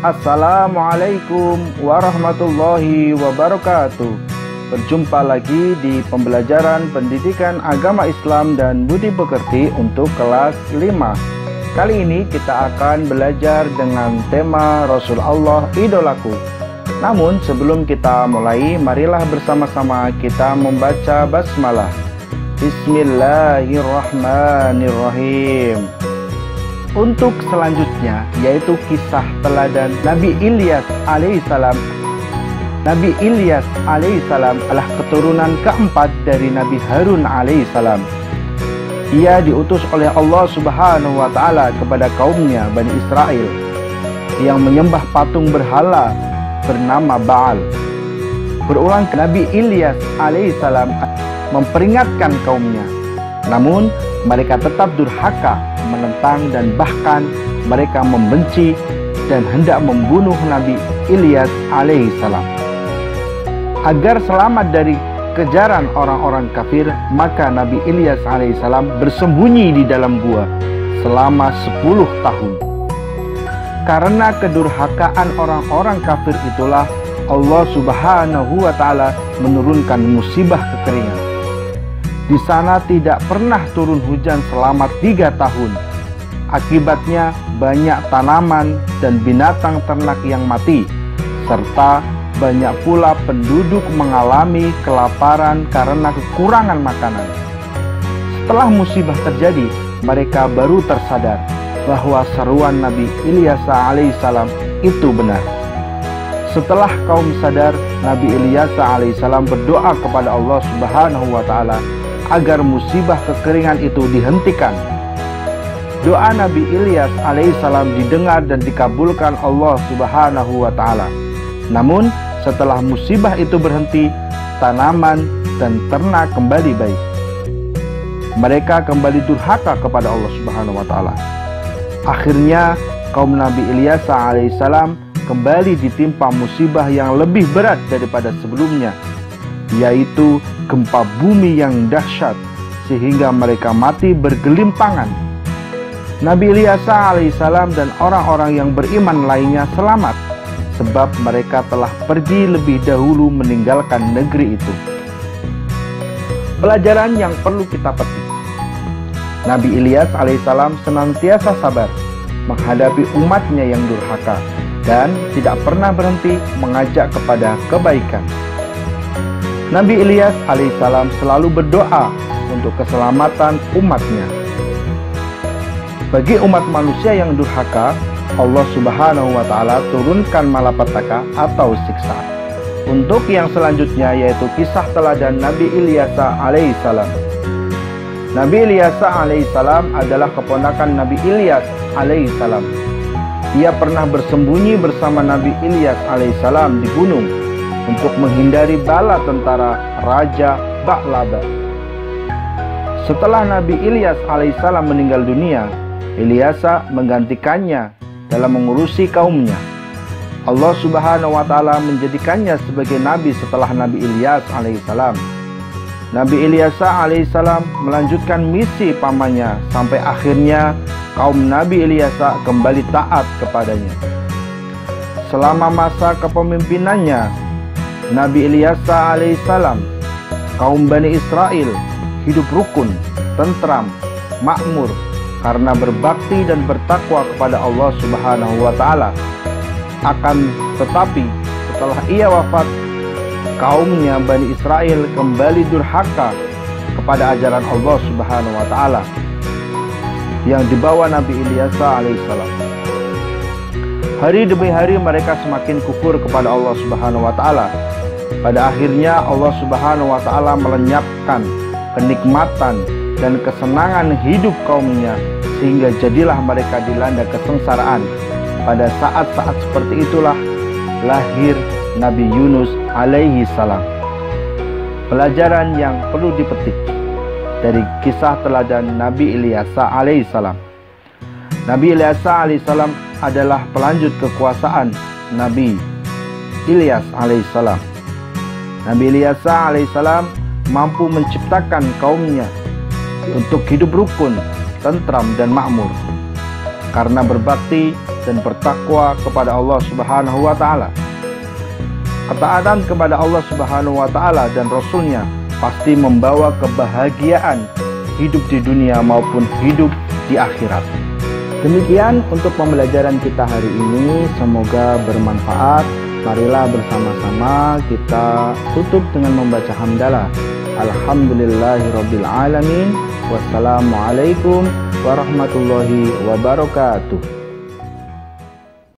Assalamualaikum warahmatullahi wabarakatuh. Berjumpa lagi di pembelajaran pendidikan agama Islam dan budi pekerti untuk kelas 5. Kali ini kita akan belajar dengan tema Rasul Allah idolaku. Namun sebelum kita mulai, marilah bersama-sama kita membaca basmalah. Bismillahirrahmanirrahim. Untuk selanjutnya yaitu kisah teladan Nabi Ilyas alaihissalam. Nabi Ilyas alaihissalam adalah keturunan keempat dari Nabi Harun alaihissalam. Ia diutus oleh Allah Subhanahu wa Ta'ala kepada kaumnya Bani Israel yang menyembah patung berhala bernama Baal. Berulang Nabi Ilyas alaihissalam memperingatkan kaumnya, namun mereka tetap durhaka, menentang, dan bahkan mereka membenci dan hendak membunuh Nabi Ilyas alaihissalam. Agar selamat dari kejaran orang-orang kafir, maka Nabi Ilyas alaihissalam bersembunyi di dalam gua selama 10 tahun. Karena kedurhakaan orang-orang kafir itulah Allah Subhanahu wa Ta'ala menurunkan musibah kekeringan. Di sana tidak pernah turun hujan selama 3 tahun. Akibatnya banyak tanaman dan binatang ternak yang mati, serta banyak pula penduduk mengalami kelaparan karena kekurangan makanan. Setelah musibah terjadi, mereka baru tersadar bahwa seruan Nabi Ilyas alaihissalam itu benar. Setelah kaum sadar, Nabi Ilyas alaihissalam berdoa kepada Allah Subhanahu wa Ta'ala agar musibah kekeringan itu dihentikan. Doa Nabi Ilyas alaihissalam didengar dan dikabulkan Allah Subhanahu wa Ta'ala. Namun setelah musibah itu berhenti, tanaman dan ternak kembali baik. Mereka kembali durhaka kepada Allah Subhanahu wa Ta'ala. Akhirnya kaum Nabi Ilyas alaihissalam kembali ditimpa musibah yang lebih berat daripada sebelumnya, yaitu gempa bumi yang dahsyat sehingga mereka mati bergelimpangan. Nabi Ilyas alaihissalam dan orang-orang yang beriman lainnya selamat sebab mereka telah pergi lebih dahulu meninggalkan negeri itu. Pelajaran yang perlu kita petik: Nabi Ilyas alaihissalam senantiasa sabar menghadapi umatnya yang durhaka dan tidak pernah berhenti mengajak kepada kebaikan. Nabi Ilyas alaihissalam selalu berdoa untuk keselamatan umatnya. Bagi umat manusia yang durhaka, Allah Subhanahu wa Ta'ala turunkan malapetaka atau siksa. Untuk yang selanjutnya yaitu kisah teladan Nabi Ilyas alaihissalam. Nabi Ilyas alaihissalam adalah keponakan Nabi Ilyas alaihissalam. Ia pernah bersembunyi bersama Nabi Ilyas alaihissalam di gunung untuk menghindari bala tentara Raja Ba'laba. Setelah Nabi Ilyas alaihissalam meninggal dunia, Ilyas menggantikannya dalam mengurusi kaumnya. Allah Subhanahu wa Ta'ala menjadikannya sebagai nabi setelah Nabi Ilyas alaihissalam. Nabi Ilyas alaihissalam melanjutkan misi pamannya sampai akhirnya kaum Nabi Ilyas kembali taat kepadanya. Selama masa kepemimpinannya Nabi Ilyas alaihissalam, kaum Bani Israel hidup rukun, tentram, makmur karena berbakti dan bertakwa kepada Allah Subhanahu wa Ta'ala. Akan tetapi setelah ia wafat, kaumnya Bani Israel kembali durhaka kepada ajaran Allah Subhanahu wa Ta'ala yang dibawa Nabi Ilyas alaihissalam. Hari demi hari mereka semakin kufur kepada Allah Subhanahu wa Ta'ala. Pada akhirnya Allah Subhanahu wa Ta'ala melenyapkan kenikmatan dan kesenangan hidup kaumnya sehingga jadilah mereka dilanda kesengsaraan. Pada saat-saat seperti itulah lahir Nabi Yunus alaihi salam. Pelajaran yang perlu dipetik dari kisah teladan Nabi Ilyas alaihi salam. Nabi Ilyas alaihi salam adalah pelanjut kekuasaan Nabi Ilyas alaihi salam. Nabi Ilyas alaihissalam mampu menciptakan kaumnya untuk hidup rukun, tentram dan makmur. Karena berbakti, dan bertakwa kepada Allah Subhanahu wa taala. Ketaatan kepada Allah Subhanahu wa taala dan Rasul-Nya pasti membawa kebahagiaan hidup di dunia maupun hidup di akhirat. Demikian untuk pembelajaran kita hari ini, semoga bermanfaat. Marilah bersama-sama kita tutup dengan membaca hamdalah. Alhamdulillahirabbil alamin. Wassalamualaikum warahmatullahi wabarakatuh.